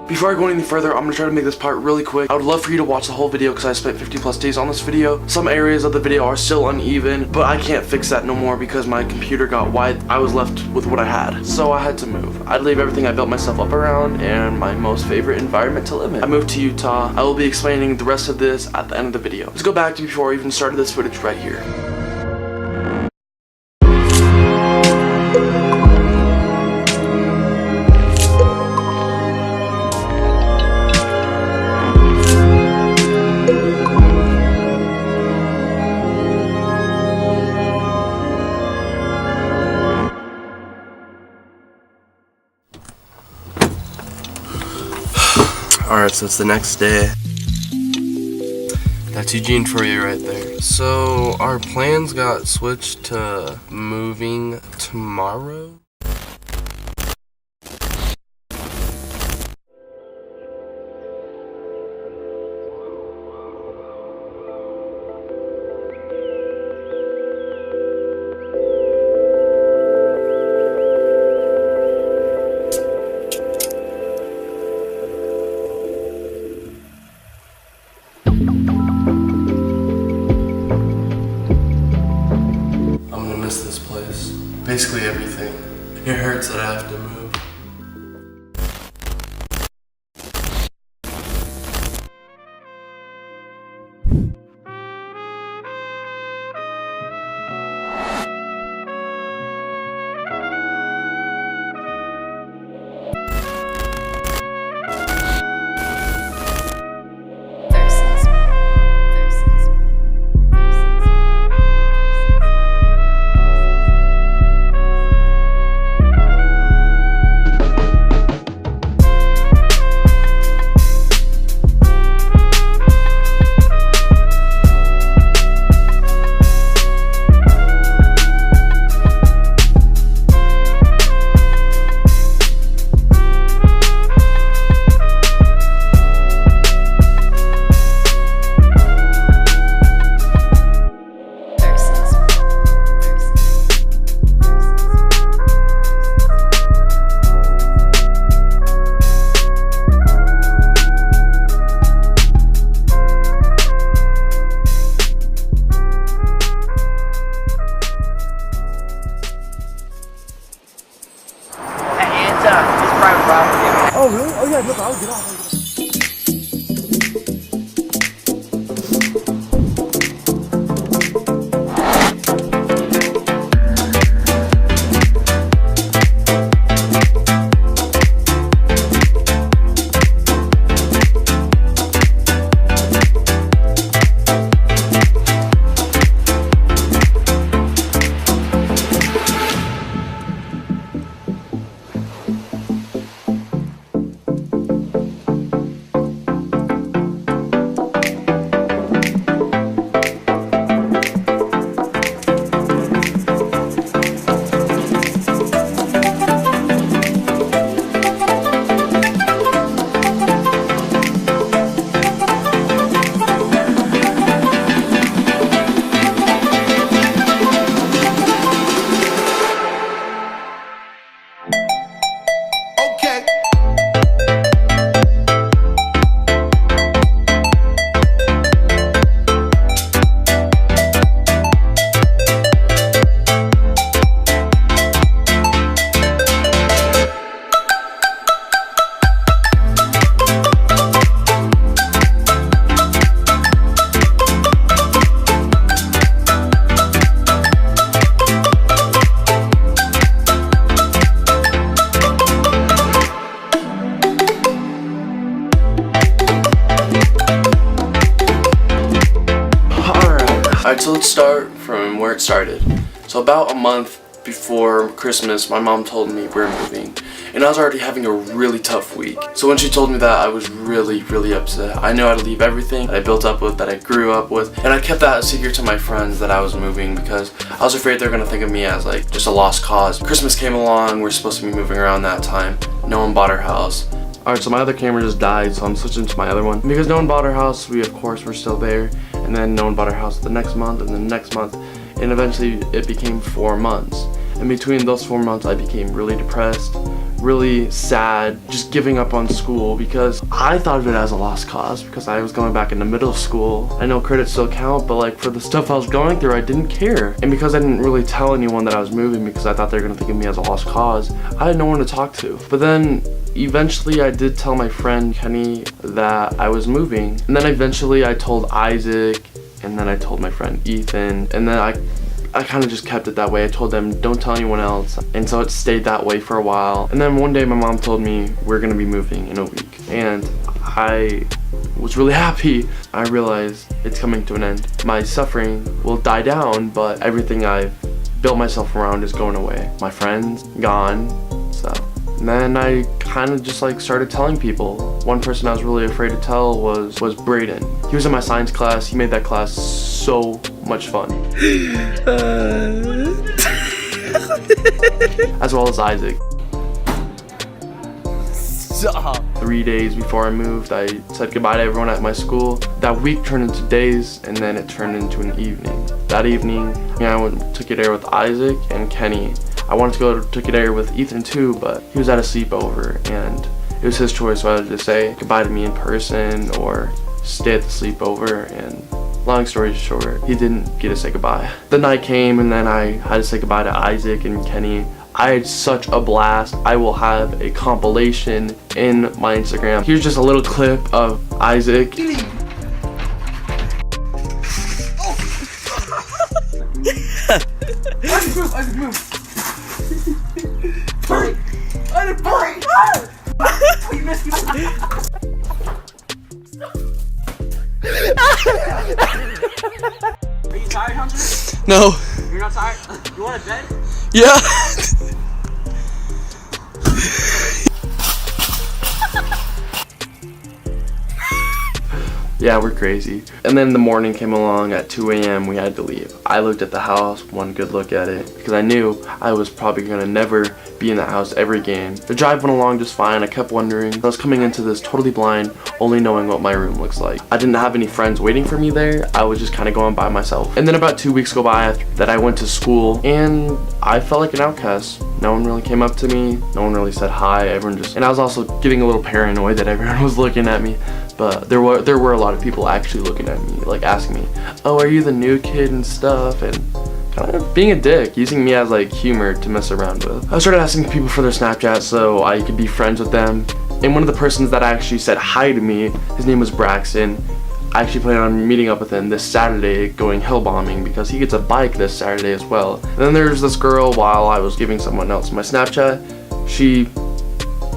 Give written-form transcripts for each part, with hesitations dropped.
Before I go any further, I'm gonna try to make this part really quick. I would love for you to watch the whole video because I spent 50 plus days on this video. Some areas of the video are still uneven, but I can't fix that no more because my computer got wide. I was left with what I had, so I had to move. I'd leave everything I built myself up around and my most favorite environment to live in. I moved to Utah. I will be explaining the rest of this at the end of the video. Let's go back to before I even started this footage right here. Alright, so it's the next day. That's Eugene for you right there. So our plans got switched to moving tomorrow. Basically everything. It hurts that I have to move. Oh, really? Oh, yeah, look, I'll get off. Alright, so let's start from where it started. So about a month before Christmas, my mom told me we're moving, and I was already having a really tough week. So when she told me that, I was really upset. I knew I had to leave everything that I built up with, that I grew up with, and I kept that a secret to my friends that I was moving because I was afraid they're gonna think of me as like just a lost cause. Christmas came along, we're supposed to be moving around that time. No one bought our house. Alright, so my other camera just died, so I'm switching to my other one. And because no one bought our house, we of course were still there. And then no one bought our house the next month, and the next month. And eventually it became 4 months. And between those 4 months, I became really depressed, really sad, just giving up on school, because I thought of it as a lost cause because I was going back into middle school. I know credits still count, but like for the stuff I was going through, I didn't care. And because I didn't really tell anyone that I was moving because I thought they were gonna think of me as a lost cause, I had no one to talk to. But then eventually I did tell my friend Kenny that I was moving. And then eventually I told Isaac, and then I told my friend Ethan, and then I kind of just kept it that way. I told them, don't tell anyone else. And so it stayed that way for a while. And then one day my mom told me we're gonna be moving in a week. And I was really happy. I realized it's coming to an end. My suffering will die down, but everything I've built myself around is going away. My friends, gone, so. And then I kind of just like started telling people. One person I was really afraid to tell was Braden. He was in my science class. He made that class so much fun. As well as Isaac. Stop. 3 days before I moved, I said goodbye to everyone at my school. That week turned into days, and then it turned into an evening. That evening, I went to get air with Isaac and Kenny. I wanted to go to get air with Ethan too, but he was at a sleepover, and it was his choice whether to say goodbye to me in person or stay at the sleepover. And long story short, he didn't get to say goodbye. The night came, and then I had to say goodbye to Isaac and Kenny. I had such a blast. I will have a compilation in my Instagram. Here's just a little clip of Isaac. Isaac, move. Hurry! Isaac, hurry! You missed me. Are you tired, Hunter? No. You're not tired? You want a bed? Yeah. Yeah, we're crazy. And then the morning came along at 2 a.m. we had to leave. I looked at the house, one good look at it, because I knew I was probably gonna never be in that house ever again. The drive went along just fine. I kept wondering. I was coming into this totally blind, only knowing what my room looks like. I didn't have any friends waiting for me there. I was just kind of going by myself. And then about 2 weeks go by after that I went to school, and I felt like an outcast. No one really came up to me. No one really said hi. Everyone just, and I was also getting a little paranoid that everyone was looking at me. But there were a lot of people actually looking at me, like asking me, oh, are you the new kid and stuff? And kind of being a dick, using me as like humor to mess around with. I started asking people for their Snapchat so I could be friends with them. And one of the persons that actually said hi to me, his name was Braxton. I actually plan on meeting up with him this Saturday, going hill bombing, because he gets a bike this Saturday as well. And then there's this girl, while I was giving someone else my Snapchat, she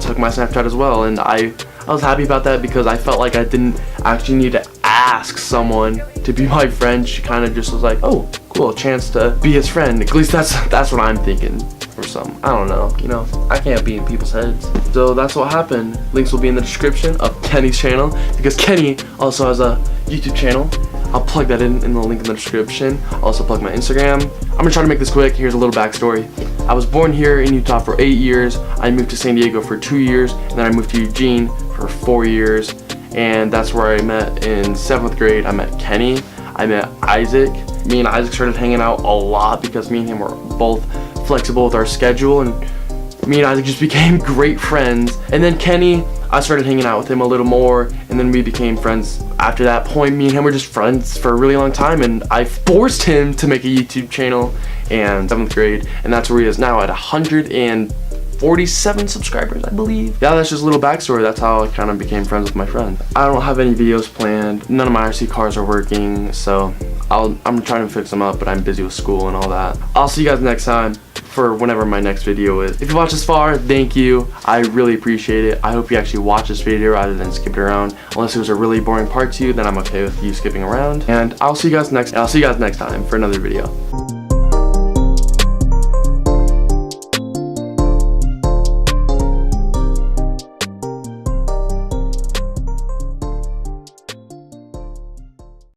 took my Snapchat as well, and I was happy about that because I felt like I didn't actually need to ask someone to be my friend. She kind of just was like, oh, cool, a chance to be his friend. At least that's what I'm thinking. Or something. I don't know, you know, I can't be in people's heads. So that's what happened. Links will be in the description of Kenny's channel, because Kenny also has a YouTube channel. I'll plug that in the link in the description. I'll also plug my Instagram. I'm gonna try to make this quick. Here's a little backstory. I was born here in Utah for 8 years. I moved to San Diego for 2 years, and then I moved to Eugene for 4 years. And that's where I met in 7th grade. I met Kenny. I met Isaac. Me and Isaac started hanging out a lot because me and him were both flexible with our schedule, and me and Isaac just became great friends. And then Kenny, I started hanging out with him a little more, and then we became friends. After that point, me and him were just friends for a really long time, and I forced him to make a YouTube channel in 7th grade, and that's where he is now at 147 subscribers, I believe. Yeah, that's just a little backstory. That's how I kind of became friends with my friend. I don't have any videos planned. None of my RC cars are working, so I'm trying to fix them up, but I'm busy with school and all that. I'll see you guys next time for whenever my next video is. If you watched this far, thank you. I really appreciate it. I hope you actually watch this video rather than skip it around. Unless it was a really boring part to you, then I'm okay with you skipping around. And I'll see you guys next time for another video.